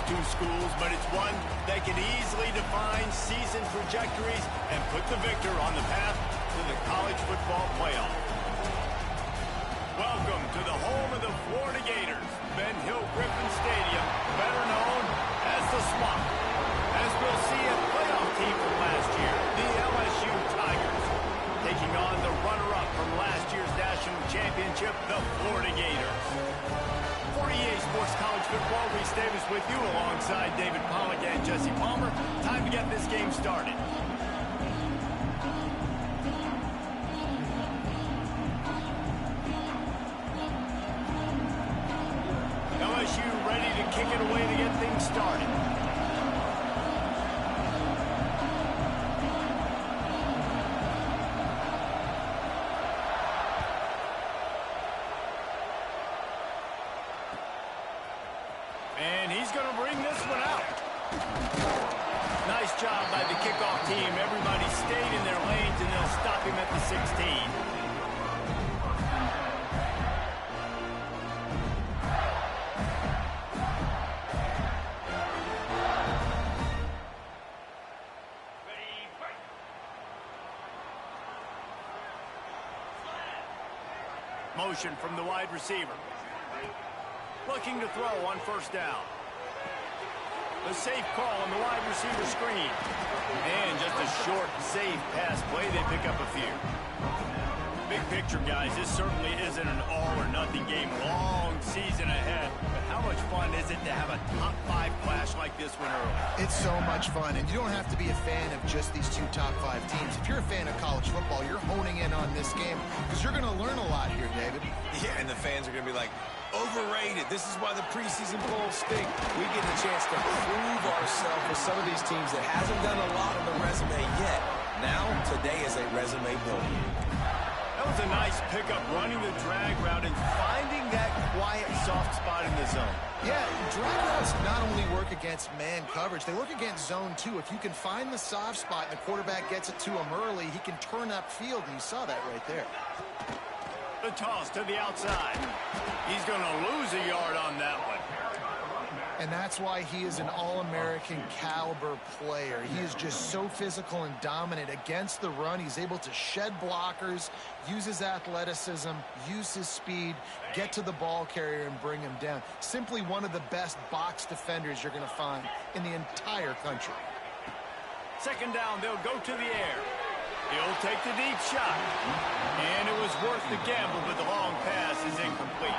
two schools, but it's one that can easily define season trajectories and put the victor on the path to the college football playoff. Welcome to the home of the Florida Gators, Ben Hill Griffin Stadium, better known as the Swamp. As we'll see a playoff team from last year, the LSU Tigers, taking on the runner-up from last year's national championship, the Florida Gators. For EA Sports College Football, Reese Davis with you alongside David Pollack and Jesse Palmer. Time to get this game started. LSU ready to kick it away to get things started. And he's going to bring this one out. Nice job by the kickoff team. Everybody stayed in their lanes, and they'll stop him at the 16. Motion from the wide receiver. Looking to throw on first down. A safe call on the wide receiver screen. And just a short, safe pass play. They pick up a few. Big picture, guys, this certainly isn't an all-or-nothing game. Long season ahead. But how much fun is it to have a top-5 clash like this one early? It's so much fun, and you don't have to be a fan of just these two top-5 teams. If you're a fan of college football, you're honing in on this game because you're going to learn a lot here, David. Yeah, and the fans are going to be like, overrated. This is why the preseason polls stink. We get a chance to prove ourselves with some of these teams that hasn't done a lot on the resume yet. Now, today is a resume builder. That was a nice pickup, running the drag route and finding that quiet, soft spot in the zone. Yeah, drag routes not only work against man coverage, they work against zone too. If you can find the soft spot and the quarterback gets it to him early, he can turn upfield, and you saw that right there. The toss to the outside. He's going to lose a yard on that one. And that's why he is an all-American caliber player. He is just so physical and dominant against the run. He's able to shed blockers, use his athleticism, use his speed, get to the ball carrier and bring him down. Simply one of the best box defenders you're going to find in the entire country. Second down, they'll go to the air. He'll take the deep shot. And it was worth the gamble, but the long pass is incomplete.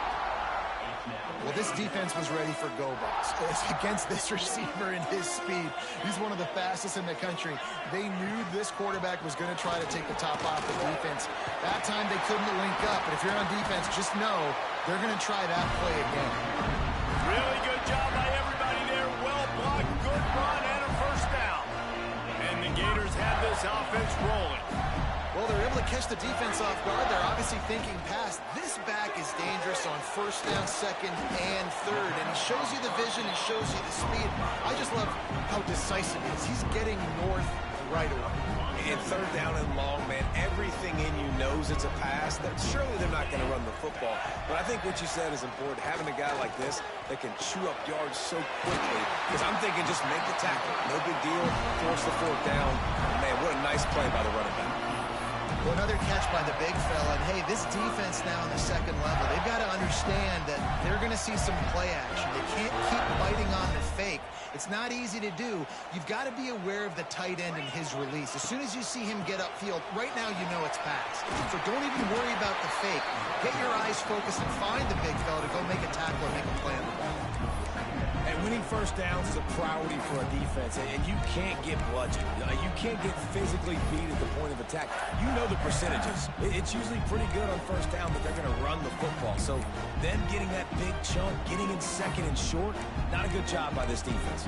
Well, this defense was ready for go balls. It's against this receiver and his speed. He's one of the fastest in the country. They knew this quarterback was going to try to take the top off the defense. That time they couldn't link up, but if you're on defense, just know they're going to try that play again. Really good job by everybody there. Well blocked, good run, and a first down. And the Gators have this offense rolling. Well, they're able to catch the defense off guard. They're obviously thinking pass. This back is dangerous on first down, second, and third. And he shows you the vision. He shows you the speed. I just love how decisive he is. He's getting north right away. And third down and long, man, everything in you knows it's a pass. Surely they're not going to run the football. But I think what you said is important, having a guy like this that can chew up yards so quickly. Because I'm thinking just make the tackle. No big deal. Force the fourth down. Man, what a nice play by the running back. Well, another catch by the big fella. And, hey, this defense now in the second level, they've got to understand that they're going to see some play action. They can't keep biting on the fake. It's not easy to do. You've got to be aware of the tight end and his release. As soon as you see him get upfield, right now you know it's pass. So don't even worry about the fake. Get your eyes focused and find the big fella to go make a tackle and make a play on the ball. And winning first downs is a priority for a defense, and you can't get bludgeoned. You can't get physically beat at the point of attack. You know the percentages. It's usually pretty good on first down that they're going to run the football. So then getting that big chunk, getting in second and short, not a good job by this defense.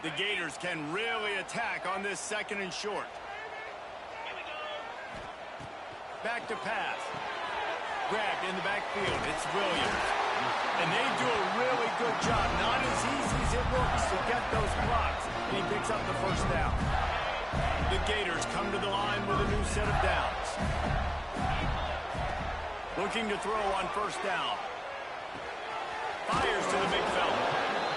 The Gators can really attack on this second and short. Back to pass. Grabbed in the backfield. It's Williams. And they do a really good job. Not as easy as it looks to get those blocks. And he picks up the first down. The Gators come to the line with a new set of downs. Looking to throw on first down. Fires to the big fella.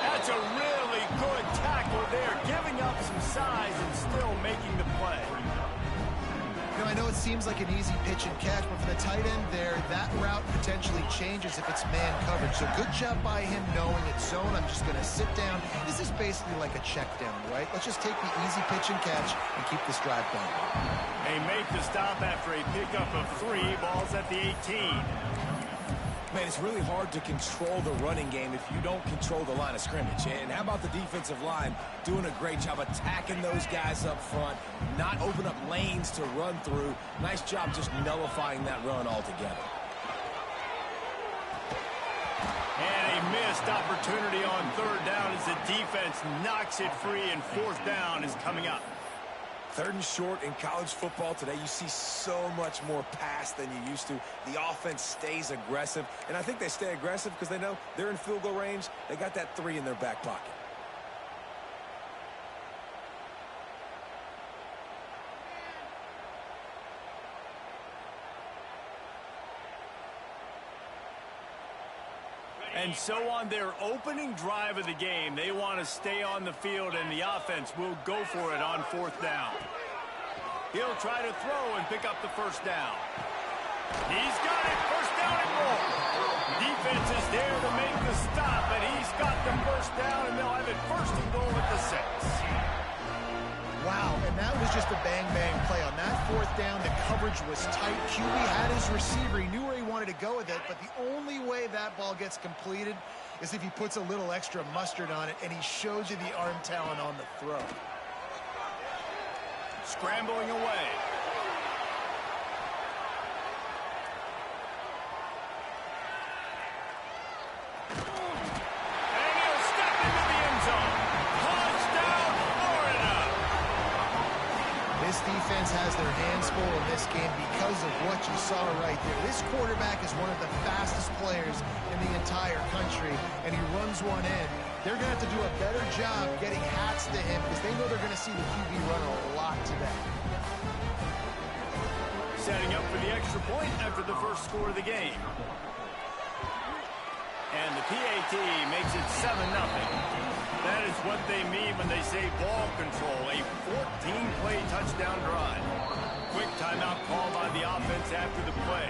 That's a really good tackle there, giving up some size and still making the play. You know, I know it seems like an easy pitch and catch, but for the tight end there, that route potentially changes if it's man coverage. So good job by him knowing it's zone. I'm just going to sit down. This is basically like a check down, right? Let's just take the easy pitch and catch and keep this drive going. They make the stop after a pickup of 3. Balls at the 18. Man, it's really hard to control the running game if you don't control the line of scrimmage. And how about the defensive line doing a great job attacking those guys up front, not open up lanes to run through. Nice job just nullifying that run altogether. And a missed opportunity on third down as the defense knocks it free, and fourth down is coming up. 3rd and short in college football today. You see so much more pass than you used to. The offense stays aggressive, and I think they stay aggressive because they know they're in field goal range. They got that 3 in their back pocket. And so on their opening drive of the game, they want to stay on the field, and the offense will go for it on fourth down. He'll try to throw and pick up the first down. He's got it. First down and more. Defense is there to make the stop, and he's got the first down, and they'll have it first and goal at the 6. Wow, and that was just a bang-bang play. On that fourth down, the coverage was tight. QB had his receiver. He knew where he wanted to go with it, but the only way that ball gets completed is if he puts a little extra mustard on it, and he shows you the arm talent on the throw. Scrambling away. And he'll step into the end zone. Touchdown, Florida! This defense has their hands full in this game because of what you saw right there. This quarterback is one of the fastest players in the entire country, and he runs one in. They're going to have to do a better job getting hats to him because they know they're going to see the QB run a lot today. Setting up for the extra point after the first score of the game. And the PAT makes it 7-0. That is what they mean when they say ball control, a 14-play touchdown drive. Quick timeout call by the offense after the play.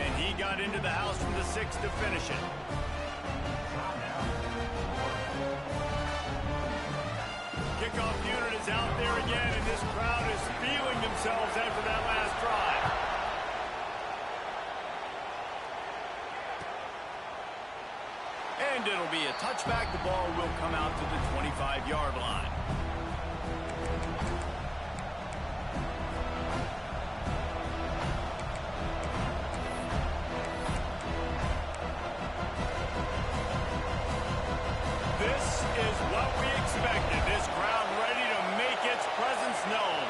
And he got into the house from the 6 to finish it. Kickoff unit is out there again, and this crowd is feeling themselves after that last drive. And it'll be a touchback. The ball will come out to the 25-yard line. This is what we expected. This crowd ready to make its presence known.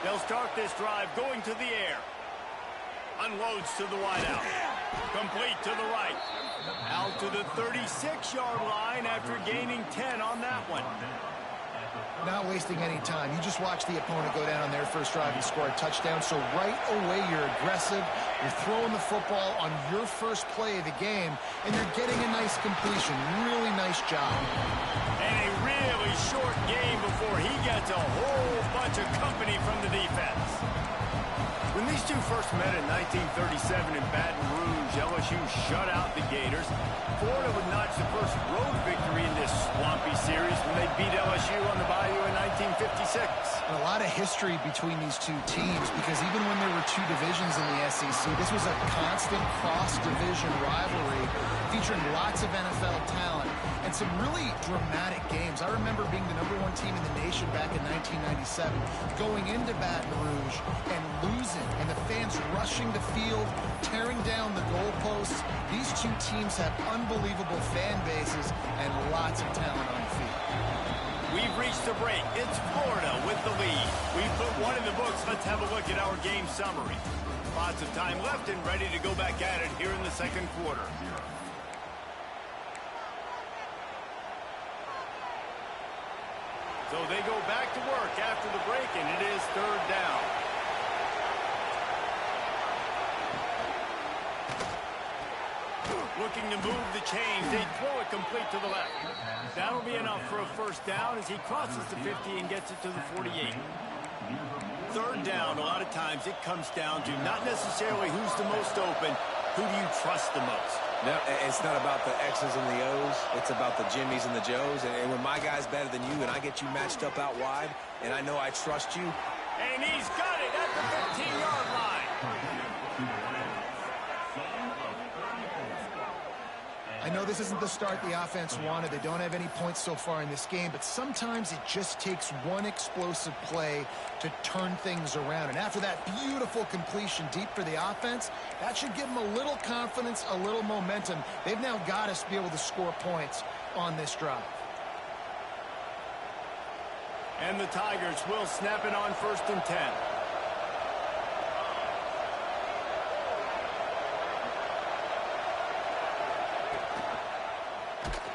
They'll start this drive going to the air. Unloads to the wideout. Complete to the right. Out to the 36-yard line after gaining 10 on that one. Not wasting any time. You just watch the opponent go down on their first drive and score a touchdown. So right away, you're aggressive. You're throwing the football on your first play of the game, and you're getting a nice completion. Really nice job. And a really short game before he gets a whole bunch of company from the defense. When these two first met in 1937 in Baton Rouge, LSU shut out the Gators. Florida would notch the first road victory in this swampy series when they beat LSU on the Bayou in 1956. And a lot of history between these two teams because even when there were two divisions in the SEC, this was a constant cross-division rivalry featuring lots of NFL talent and some really dramatic games. I remember being the #1 team in the nation back in 1997, going into Baton Rouge and losing, and the fans rushing the field, tearing down the goalposts. These two teams have unbelievable fan bases and lots of talent on the field. We've reached the break. It's Florida with the lead. We've put one in the books. Let's have a look at our game summary. Lots of time left and ready to go back at it here in the second quarter. So they go back to work after the break, and it is third down. Looking to move the chains. They throw it complete to the left. That'll be enough for a first down as he crosses the 50 and gets it to the 48. Third down, a lot of times it comes down to not necessarily who's the most open, who do you trust the most? No, it's not about the X's and the O's. It's about the Jimmys and the Joes. And when my guy's better than you and I get you matched up out wide and I know I trust you. And he's got it at the 15-yard line. I know this isn't the start the offense wanted. They don't have any points so far in this game, but sometimes it just takes one explosive play to turn things around. And after that beautiful completion deep for the offense, that should give them a little confidence, a little momentum. They've now got us to be able to score points on this drive. And the Tigers will snap it on first and 10.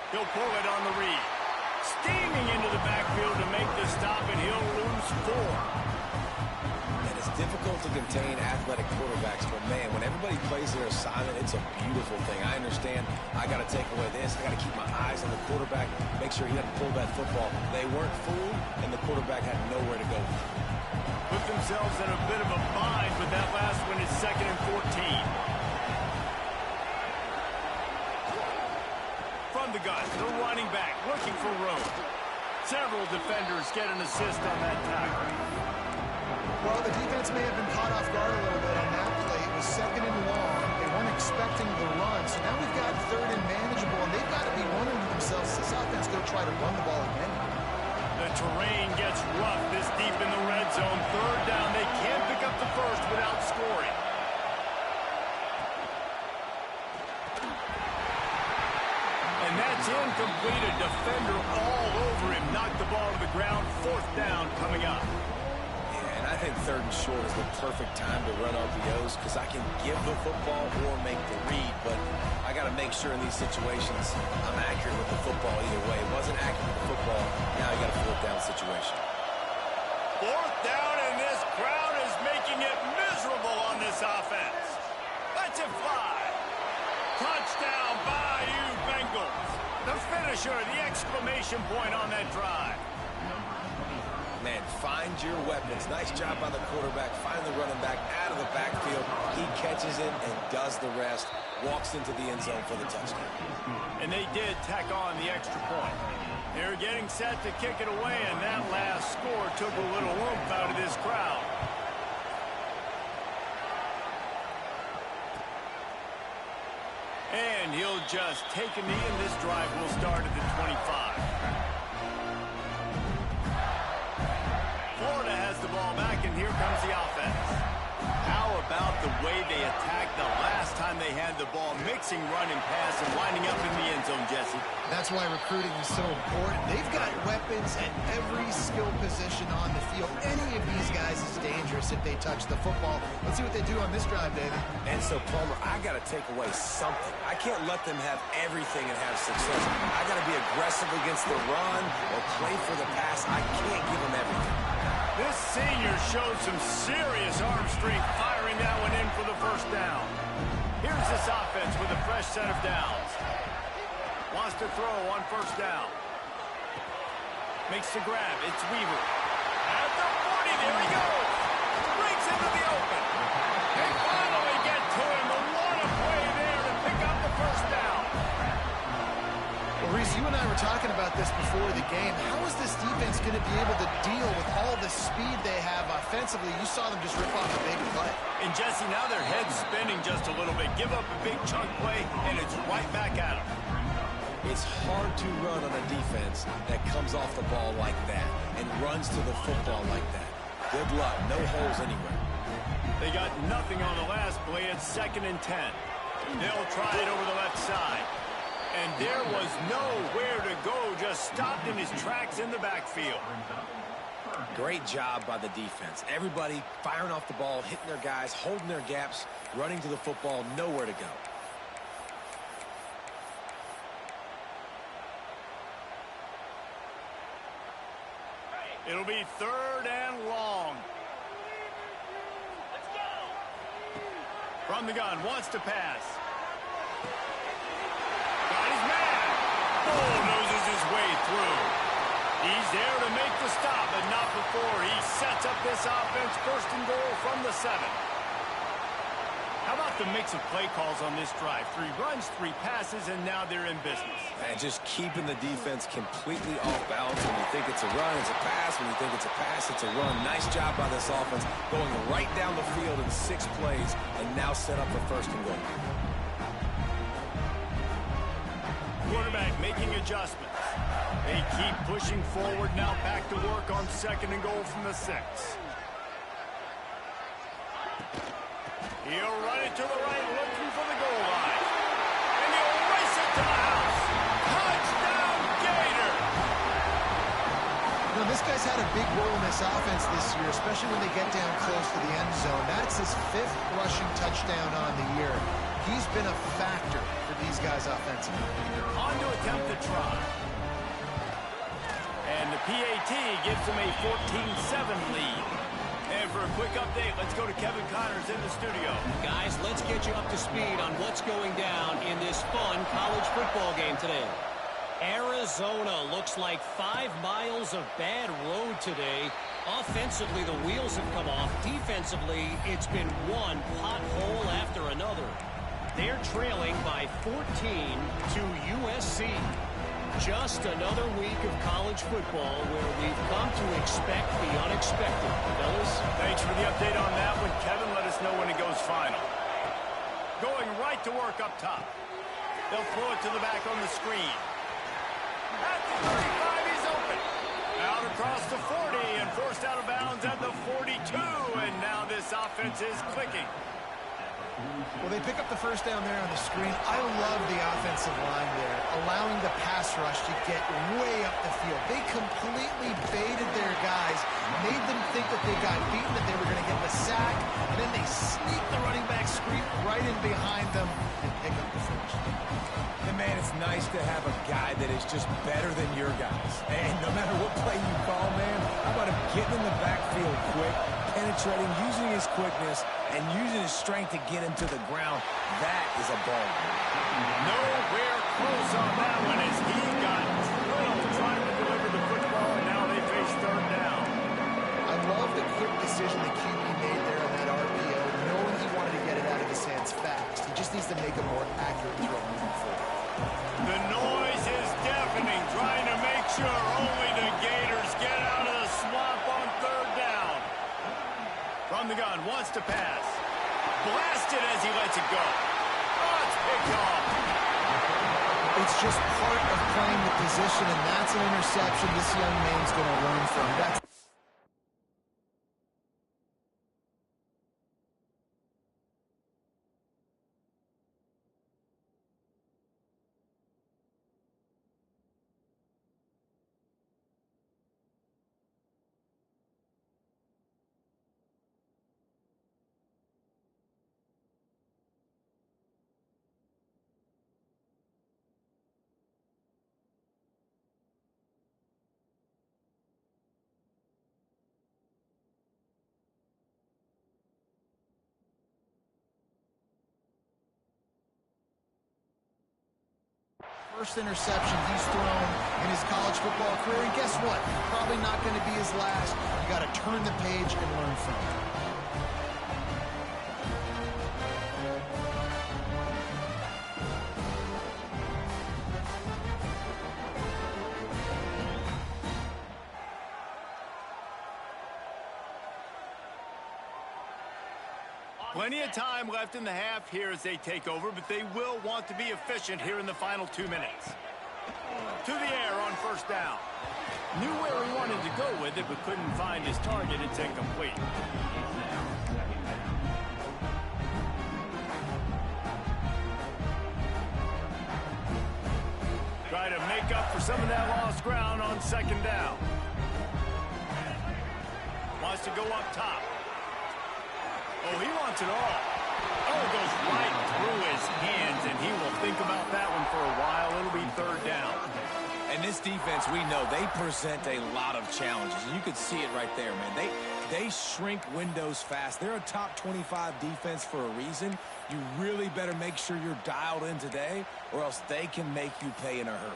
He'll pull it on the read. Steaming into the backfield to make the stop, and he'll lose 4. And it's difficult to contain athletic quarterbacks, but man, when everybody plays their assignment, it's a beautiful thing. I understand I got to take away this. I got to keep my eyes on the quarterback, make sure he doesn't pull that football. They weren't fooled, and the quarterback had nowhere to go. Put themselves in a bit of a bind, but that last one is 2nd and 14. From the gun, the running back looking for room. Several defenders get an assist on that tackle. Well, the defense may have been caught off guard a little bit on that play. It was 2nd and long. They weren't expecting the run, so now we've got 3rd and manageable, and they've got to be wondering to themselves, this offense going to try to run the ball again? The terrain gets rough this deep in the red zone. 3rd down, they can't pick up the first without scoring. And that's incomplete. A defender all over him. Knocked the ball to the ground. 4th down coming up. Yeah, and I think 3rd and short is the perfect time to run RPOs because I can give the football or make the read, but I got to make sure in these situations I'm accurate with the football either way. It wasn't accurate with the football. Now you got a 4th down situation. 4th down, and this crowd is making it miserable on this offense. Let's it fly. Touchdown, Bayou Bengals. The finisher, the exclamation point on that drive. Man, find your weapons. Nice job by the quarterback. Find the running back out of the backfield. He catches it and does the rest. Walks into the end zone for the touchdown. And they did tack on the extra point. They're getting set to kick it away, and that last score took a little oomph out of this crowd. And he'll just take a knee, and this drive will start at the 25. Florida has the ball back, and here comes the offense. How about the way they attacked the last time they had the ball, mixing run and pass and winding up in the end zone, Jesse? That's why recruiting is so important. They've got weapons at every skill position on the field. Any of these guys is dangerous if they touch the football. Let's see what they do on this drive, David. And so, Palmer, I got to take away something. I can't let them have everything and have success. I got to be aggressive against the run or play for the pass. I can't give them everything. This senior showed some serious arm strength, firing that one in for the first down. Here's this offense with a fresh set of downs. Wants to throw on first down. Makes the grab. It's Weaver. At the 40, there he goes. Breaks into the open. They finally get to him. The one play there to pick up the first down. Well, Reese, you and I were talking about this before the game. How is this defense going to be able to deal with all the speed they have offensively? You saw them just rip off a big play. And, Jesse, now their head's spinning just a little bit. Give up a big chunk play, and it's right back at them. It's hard to run on a defense that comes off the ball like that and runs to the football like that. Good luck. No holes anywhere. They got nothing on the last play. It's 2nd and 10. They'll try it over the left side. And there was nowhere to go, just stopped in his tracks in the backfield. Great job by the defense. Everybody firing off the ball, hitting their guys, holding their gaps, running to the football, nowhere to go. It'll be 3rd and long. Let's go. From the gun, wants to pass. Got his man. Bulldozes his way through. He's there to make the stop, but not before he sets up this offense. 1st and goal from the 7. How about the mix of play calls on this drive? 3 runs, 3 passes, and now they're in business. And just keeping the defense completely off balance. When you think it's a run, it's a pass. When you think it's a pass, it's a run. Nice job by this offense, going right down the field in 6 plays, and now set up for 1st and goal. Quarterback making adjustments. They keep pushing forward, now back to work on 2nd and goal from the 6. He'll run it to the right, looking for the goal line. And he'll race it to the house. Touchdown, Gator! You know, this guy's had a big role in this offense this year, especially when they get down close to the end zone. That's his 5th rushing touchdown on the year. He's been a factor for these guys offensively. On to attempt the try. And the PAT gives them a 14-7 lead. And for a quick update, let's go to Kevin Connors in the studio. Guys, let's get you up to speed on what's going down in this fun college football game today. Arizona looks like 5 miles of bad road today. Offensively, the wheels have come off. Defensively, it's been one pothole after another. They're trailing by 14 to USC. Just another week of college football where we've come to expect the unexpected. Fellas? Thanks for the update on that one. Kevin, let us know when it goes final. Going right to work up top. They'll throw it to the back on the screen. At the 35, he's open. Out across the 40 and forced out of bounds at the 42. And now this offense is clicking. Well, they pick up the 1st down there on the screen. I love the offensive line there, allowing the pass rush to get way up the field. They completely baited their guys, made them think that they got beaten, that they were going to get the sack, and then they sneak the running back screen right in behind them and pick up the 1st. And man, it's nice to have a guy that is just better than your guys. And no matter what play you call, man, how about him getting in the backfield quick, penetrating, using his quickness, and using his strength to get him to the ground. That is a ball. Nowhere close on that one as he got drilled trying to deliver the football, and now they face 3rd down. I love the quick decision that QB made there on that RPO, knowing he wanted to get it out of his hands fast. He just needs to make a more accurate throw moving forward. The noise is deafening, trying to make sure only the Gators get out of the swamp on 3rd down. From the gun, wants to pass. Blasted as he lets it go. Oh, it's picked off. It's just part of playing the position, and that's an interception this young man's going to learn from. That's first interception he's thrown in his college football career, and guess what? Probably not going to be his last. You got to turn the page and learn from it. Plenty of time left in the half here as they take over, but they will want to be efficient here in the final 2 minutes. To the air on 1st down. Knew where he wanted to go with it, but couldn't find his target. It's incomplete. Try to make up for some of that lost ground on 2nd down. Wants to go up top. Oh, he wants it all. Oh, it goes right through his hands, and he will think about that one for a while. It'll be 3rd down. And And this defense, we know, they present a lot of challenges. And you could see it right there, man. They shrink windows fast. They're a top 25 defense for a reason. You really better make sure you're dialed in today, or else they can make you pay in a hurry.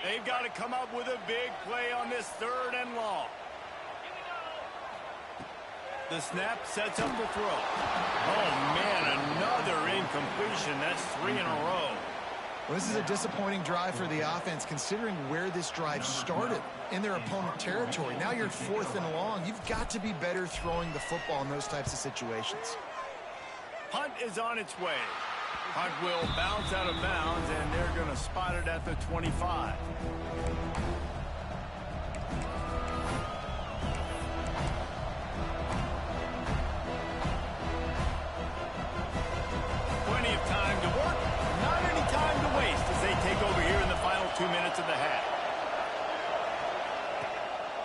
They've got to come up with a big play on this 3rd and long. The snap sets up the throw. Oh, man, another incompletion. That's 3 in a row. Well, this is a disappointing drive for the offense, considering where this drive started, in their opponent territory. Now you're at 4th and long. You've got to be better throwing the football in those types of situations. Punt is on its way. Punt will bounce out of bounds, and they're going to spot it at the 25. Plenty of time to work, not any time to waste as they take over here in the final 2 minutes of the half.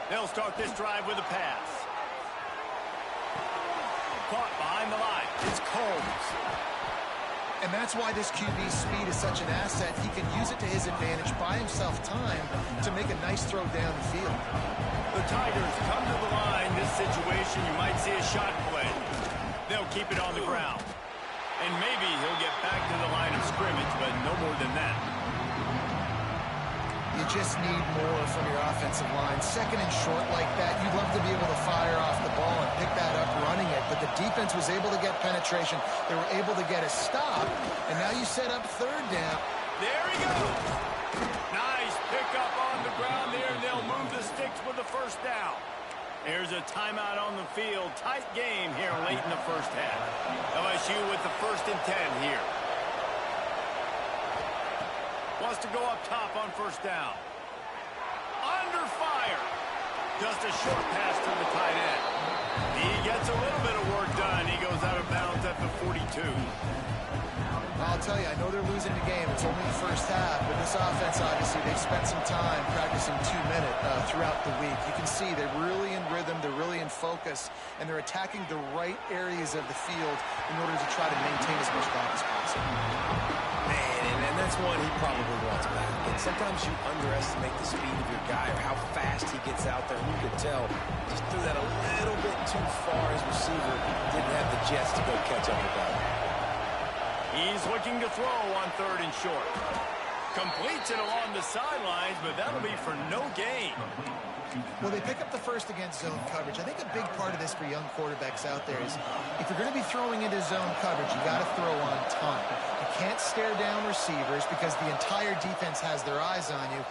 They'll start this drive with a pass. Caught behind the line. It's Combs. And that's why this QB's speed is such an asset. He can use it to his advantage, buy himself time to make a nice throw down the field. The Tigers come to the line. This situation, you might see a shot play. They'll keep it on the ground. And maybe he'll get back to the line of scrimmage, but no more than that. You just need more from your offensive line. 2nd and short like that, you'd love to be able to fire off the ball and pick that up running it, but the defense was able to get penetration. They were able to get a stop, and now you set up 3rd down. There he goes. Nice pickup on the ground there. They'll move the sticks with the 1st down. There's a timeout on the field. Tight game here late in the 1st half. LSU with the 1st and 10 here. Wants to go up top on 1st down. Under fire. Just a short pass to the tight end. He gets a little bit of work done. He goes out of bounds at the 42. I'll tell you, I know they're losing the game. It's only the 1st half, but this offense, obviously, they've spent some time practicing 2-minute throughout the week. You can see they're really in rhythm, they're really in focus, and they're attacking the right areas of the field in order to try to maintain as much clock as possible. Man, and that's one he probably wants back. And sometimes you underestimate the speed of your guy or how fast he gets out there. You could tell just threw that a little bit too far. His receiver didn't have the jets to go catch up with that. He's looking to throw on 3rd and short. Completes it along the sidelines, but that'll be for no gain. Well, they pick up the 1st against zone coverage. I think a big part of this for young quarterbacks out there is if you're going to be throwing into zone coverage, you got to throw on time. You can't stare down receivers because the entire defense has their eyes on you.